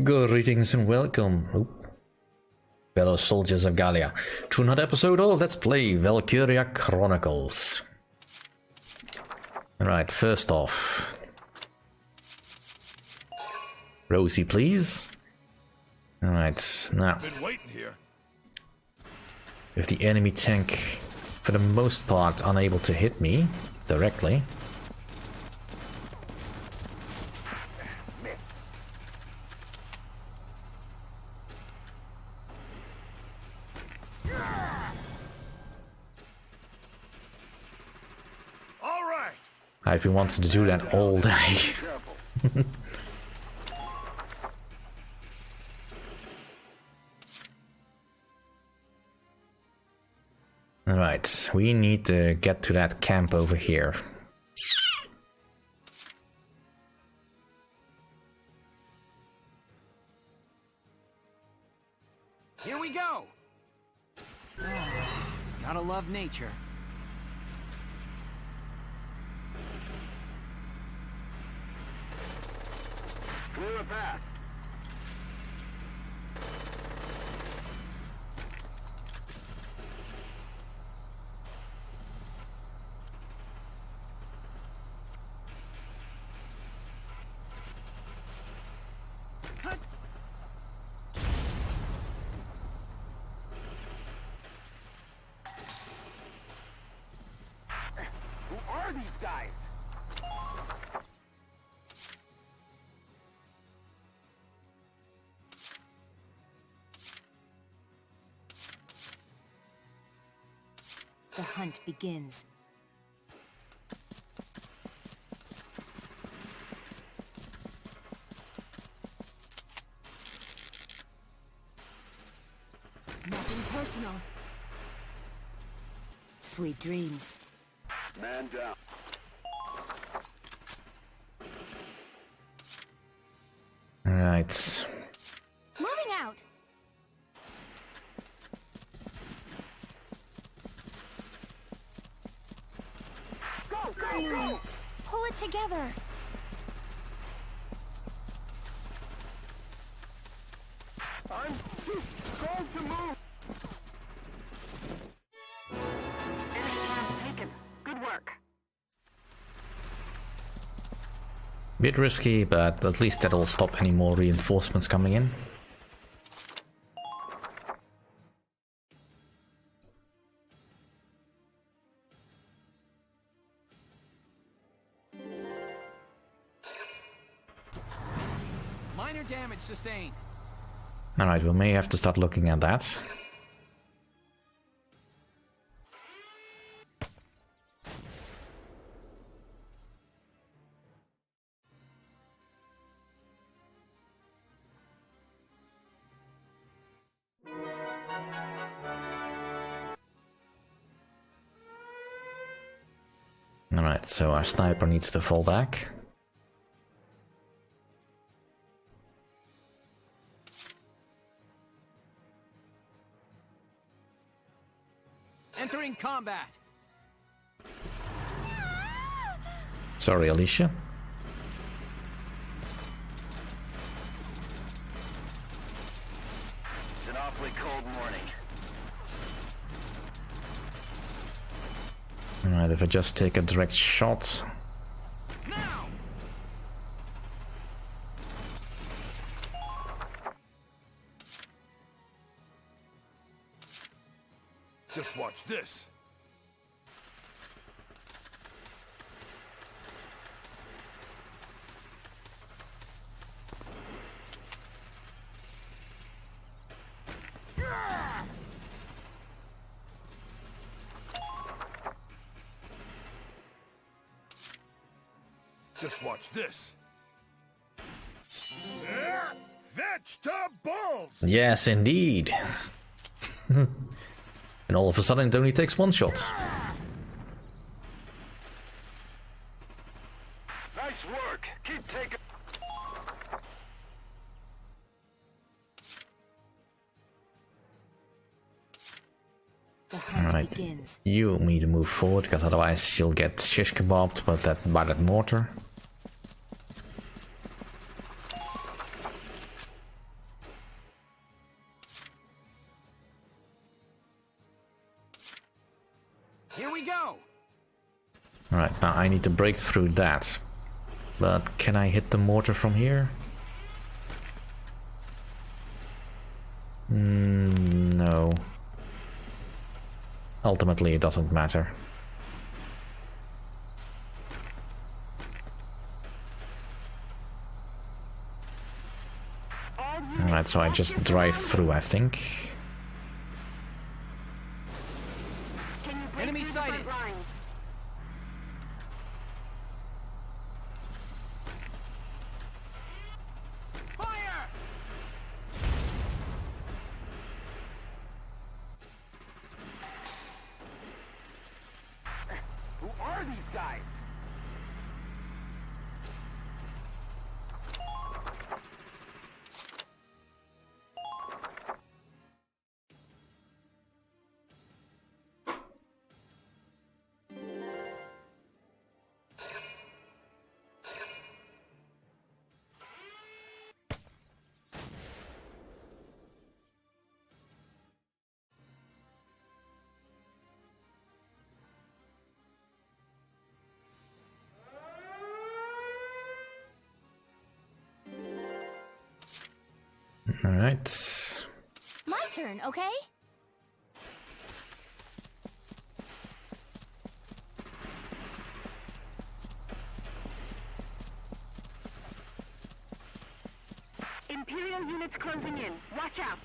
Greetings and welcome, fellow soldiers of Gallia, to another episode of Let's Play Valkyria Chronicles. Alright, first off, Rosie, please. Alright, now, with the enemy tank, for the most part, unable to hit me directly. I've been wanting to do that all day. Alright, we need to get to that camp over here. Here we go! Gotta love nature. Clear a path. Who are these guys? The hunt begins. Nothing personal. Sweet dreams. Man down. All right. Moving out. Go! Pull it together. I'm going to move. Enemy camp taken. Good work. Bit risky, but at least that'll stop any more reinforcements coming in. Minor damage sustained. Alright, we may have to start looking at that. Alright, so our sniper needs to fall back. Entering combat. Sorry, Alicia. It's an awfully cold morning. Alright, if I just take a direct shot. Now. Just watch this. Just watch this. Vegetables! Yes, indeed. And all of a sudden it only takes one shot. Nice work. Keep taking. The hunt Alright, begins. you need to move forward, because otherwise she'll get shish kebabbed by that mortar. Here we go. Alright, now I need to break through that. But can I hit the mortar from here? No. Ultimately, it doesn't matter. Alright, so I just drive through, I think. Can you break Enemy through the sighted. front line? Fire! Who are these guys? Alright. My turn, okay? Imperial units closing in. Watch out.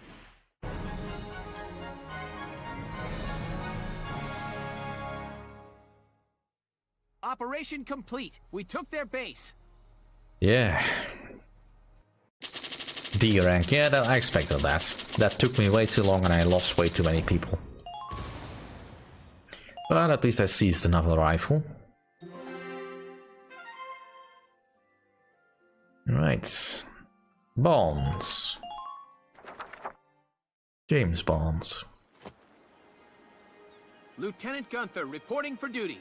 Operation complete. We took their base. Yeah. D rank, yeah, I expected that. That took me way too long and I lost way too many people. But at least I seized another rifle. Right. Bonds. James Bonds. Lieutenant Gunther reporting for duty.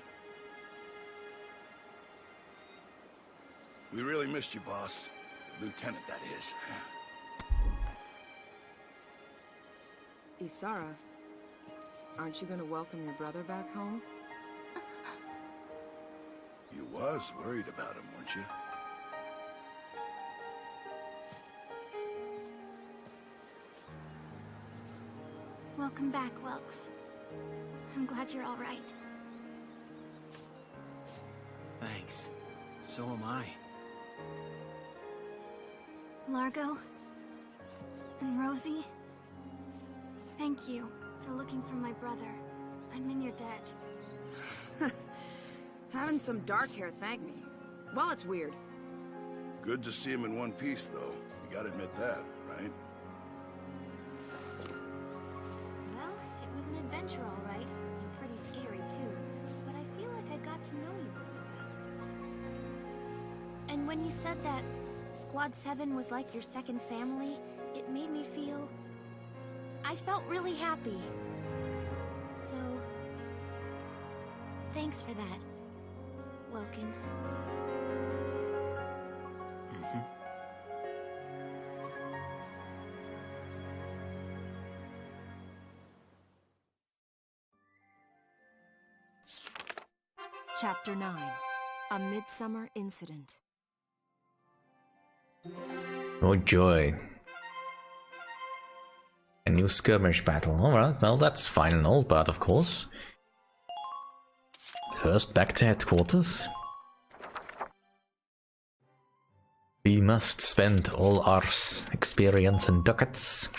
We really missed you, boss. Lieutenant, that is. Isara, aren't you gonna welcome your brother back home? You was worried about him, weren't you? Welcome back, Welks. I'm glad you're all right. Thanks. So am I. Largo and Rosie, thank you for looking for my brother. I'm in your debt. Having some dark hair thank me. Well, it's weird. Good to see him in one piece, though. You gotta admit that, right? Well, it was an adventure, all right. And pretty scary, too. But I feel like I got to know you a little better. And when you said that Squad 7 was like your second family, it made me feel... I felt really happy. So... thanks for that, Welkin. Chapter 9. A Midsummer Incident. Oh joy. A new skirmish battle. Alright, well that's fine and all, but of course. First back to headquarters. We must spend all our experience and ducats.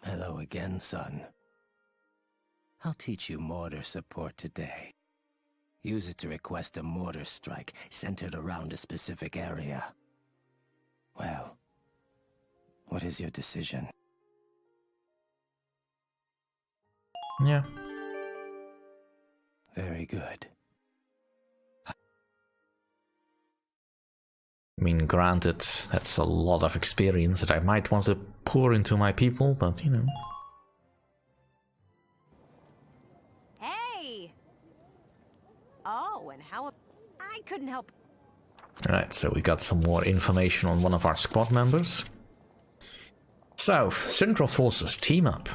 Hello again, son. I'll teach you mortar support today. Use it to request a mortar strike centered around a specific area. Well, what is your decision? Yeah. Very good. I mean, granted, that's a lot of experience that I might want to pour into my people, but you know. Hey! Oh, and how... I couldn't help... Alright, so we got some more information on one of our squad members. South, Central Forces team up.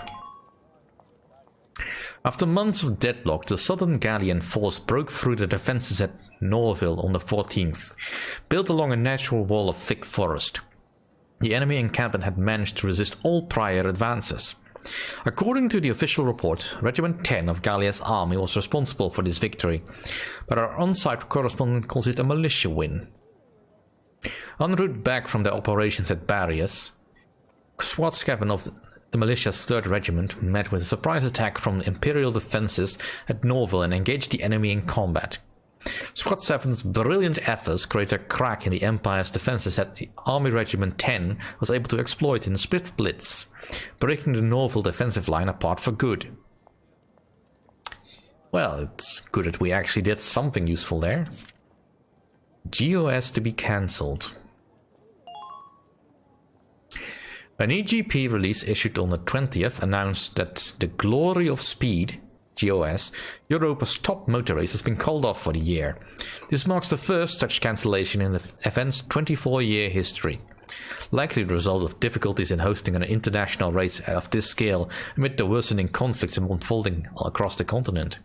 After months of deadlock, the southern Gallian force broke through the defenses at Norville on the 14th, built along a natural wall of thick forest. The enemy encampment had managed to resist all prior advances. According to the official report, Regiment 10 of Gallia's army was responsible for this victory, but our on-site correspondent calls it a militia win. En route back from their operations at Barriers, Squad 7 of the militia's 3rd Regiment met with a surprise attack from the Imperial defences at Norville and engaged the enemy in combat. Squad 7's brilliant efforts created a crack in the Empire's defences that the Army Regiment 10 was able to exploit in a swift blitz, breaking the Norville defensive line apart for good. Well, it's good that we actually did something useful there. GOS to be cancelled. An EGP release issued on the 20th announced that the Glory of Speed, GOS, Europa's top motor race, has been called off for the year. This marks the first such cancellation in the event's 24-year history. Likely the result of difficulties in hosting an international race of this scale amid the worsening conflicts unfolding across the continent.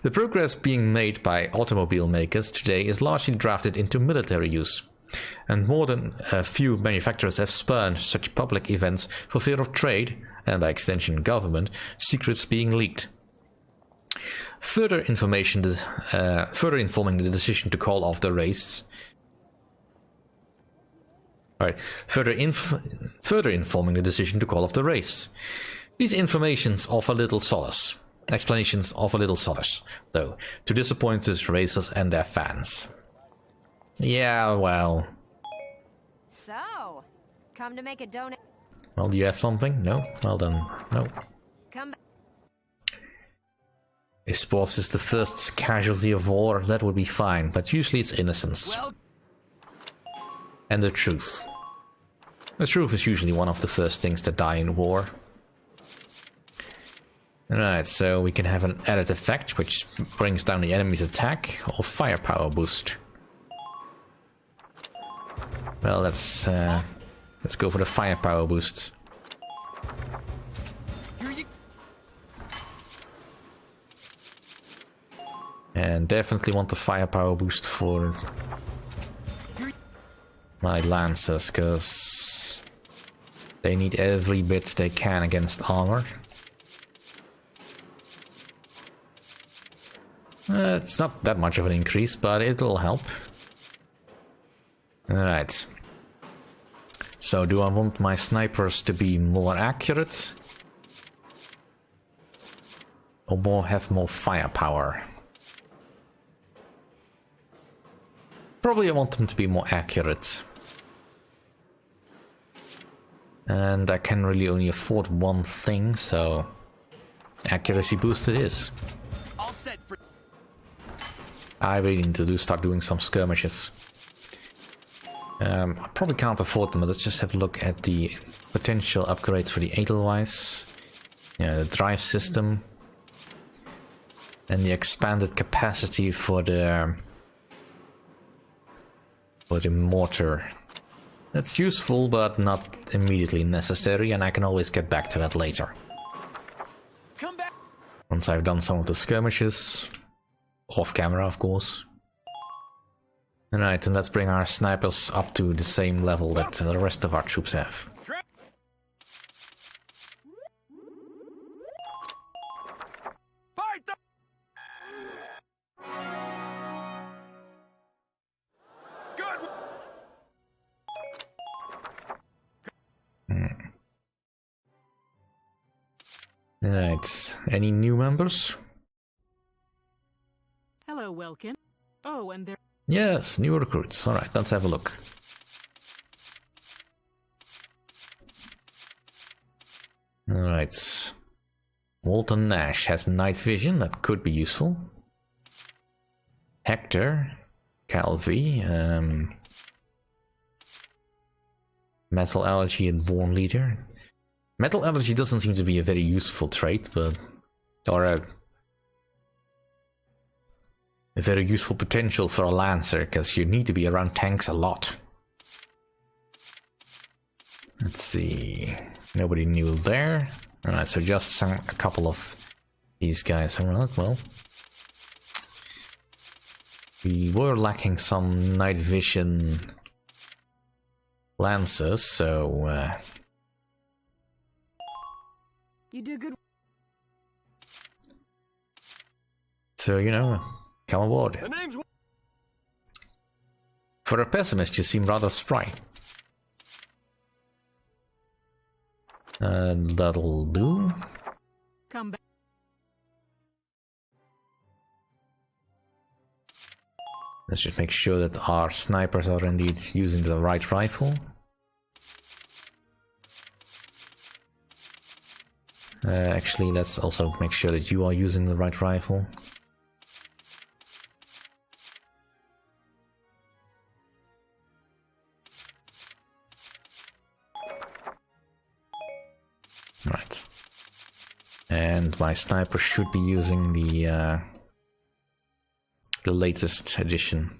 The progress being made by automobile makers today is largely drafted into military use, and more than a few manufacturers have spurned such public events for fear of trade, and by extension government, secrets being leaked. Further informing the decision to call off the race. Further informing the decision to call off the race. These informations offer little solace. Explanations offer little solace, though, to disappointed racers and their fans. Yeah, well. So, come to make a donation. Well, do you have something? No? Well then, no. Come back. If sports is the first casualty of war, that would be fine, but usually it's innocence. And the truth. The truth is usually one of the first things that die in war. Alright, so we can have an added effect, which brings down the enemy's attack, or firepower boost. Well, let's go for the firepower boost. And definitely want the firepower boost for my Lancers, because they need every bit they can against armor. It's not that much of an increase, but it'll help. Alright. So do I want my snipers to be more accurate? Or have more firepower? Probably I want them to be more accurate. And I can really only afford one thing, so accuracy boost it is. All set for. I really need to start doing some skirmishes. I probably can't afford them, but let's just have a look at the potential upgrades for the Edelweiss. Yeah, the drive system. And the expanded capacity for the mortar. That's useful, but not immediately necessary, and I can always get back to that later. Come back. Once I've done some of the skirmishes. Off camera, of course. Alright, and let's bring our snipers up to the same level that the rest of our troops have. Alright, any new members? Hello, Welkin. Oh, and there. Yes, new recruits. Alright, let's have a look. Alright. Walton Nash has night vision, that could be useful. Hector, Calvi, metal allergy and born leader. Metal allergy doesn't seem to be a very useful trait, but or a very useful potential for a Lancer, because you need to be around tanks a lot. Let's see. Nobody knew there. Alright, so just a couple of these guys around. Well, we were lacking some night vision lances, so You do good. so you know, come aboard. The name's... For a pessimist, you seem rather spry. That'll do. Come back. Let's just make sure that our snipers are indeed using the right rifle. Actually, let's also make sure that you are using the right rifle. Right. And my sniper should be using the latest edition.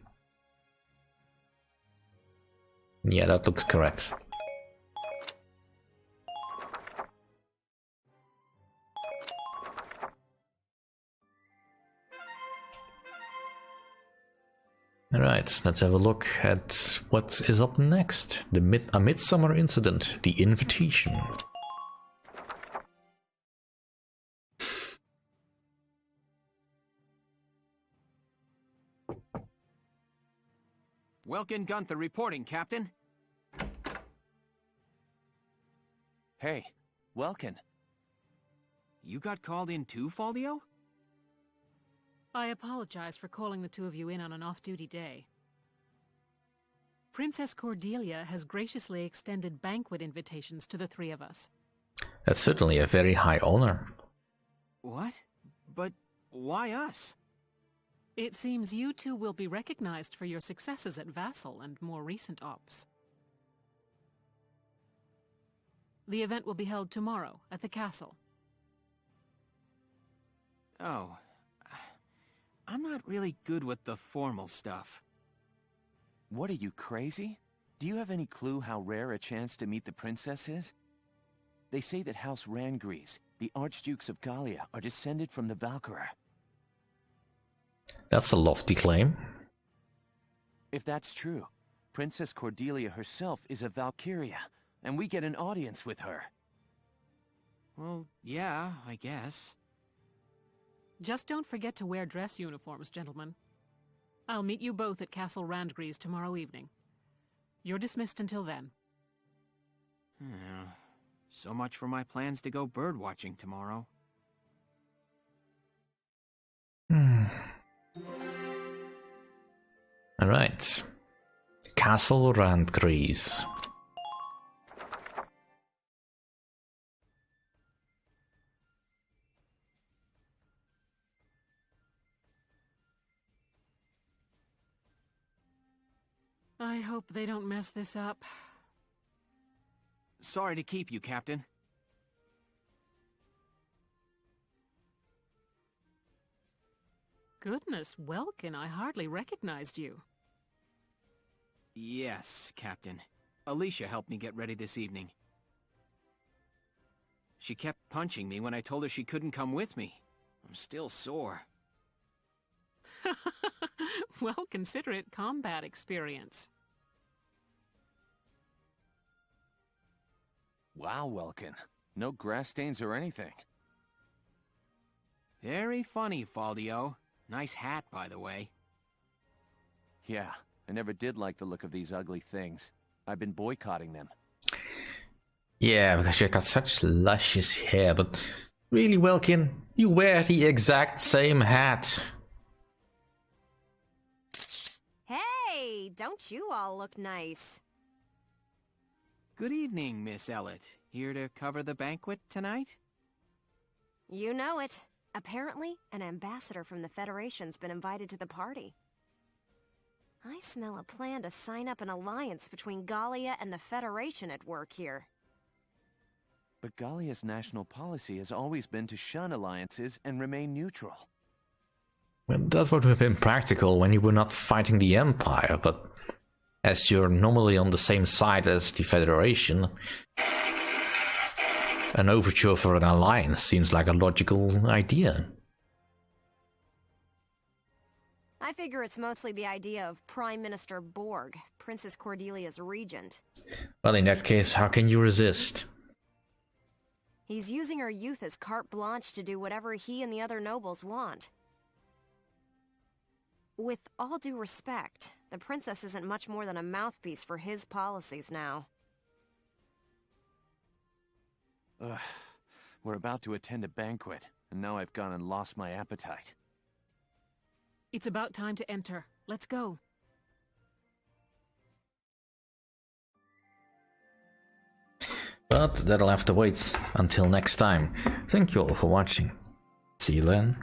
Yeah, that looks correct. Alright, let's have a look at what is up next. A Midsummer Incident, the Invitation. Welkin Gunther reporting, Captain. Hey, Welkin. You got called in too, Faldio? I apologize for calling the two of you in on an off-duty day. Princess Cordelia has graciously extended banquet invitations to the three of us. That's certainly a very high honor. What? But why us? It seems you two will be recognized for your successes at Vassal and more recent ops. The event will be held tomorrow at the castle. Oh. I'm not really good with the formal stuff. What are you, crazy? Do you have any clue how rare a chance to meet the princess is? They say that House Rangries, the Archdukes of Gallia, are descended from the Valkyria. That's a lofty claim. If that's true, Princess Cordelia herself is a Valkyria, and we get an audience with her. Well, yeah, I guess. Just don't forget to wear dress uniforms, gentlemen. I'll meet you both at Castle Randgrees tomorrow evening. You're dismissed until then. So much for my plans to go birdwatching tomorrow. Alright. Castle Randgrees. I hope they don't mess this up. Sorry to keep you, Captain. Goodness, Welkin, I hardly recognized you. Yes, Captain. Alicia helped me get ready this evening. She kept punching me when I told her she couldn't come with me. I'm still sore. Well, consider it combat experience. Wow, Welkin. No grass stains or anything. Very funny, Faldio. Nice hat, by the way. Yeah, I never did like the look of these ugly things. I've been boycotting them. Yeah, because you got such luscious hair, but really, Welkin, you wear the exact same hat. Hey, don't you all look nice? Good evening, Miss Ellett. Here to cover the banquet tonight? You know it. Apparently, an ambassador from the Federation's been invited to the party. I smell a plan to sign up an alliance between Gallia and the Federation at work here. But Gallia's national policy has always been to shun alliances and remain neutral. Well, that would have been practical when you were not fighting the Empire, but as you're normally on the same side as the Federation, an overture for an alliance seems like a logical idea. I figure it's mostly the idea of Prime Minister Borg, Princess Cordelia's regent. Well, in that case, how can you resist? He's using her youth as carte blanche to do whatever he and the other nobles want. With all due respect, the princess isn't much more than a mouthpiece for his policies now. We're about to attend a banquet, and now I've gone and lost my appetite. It's about time to enter. Let's go. But that'll have to wait until next time. Thank you all for watching. See you then.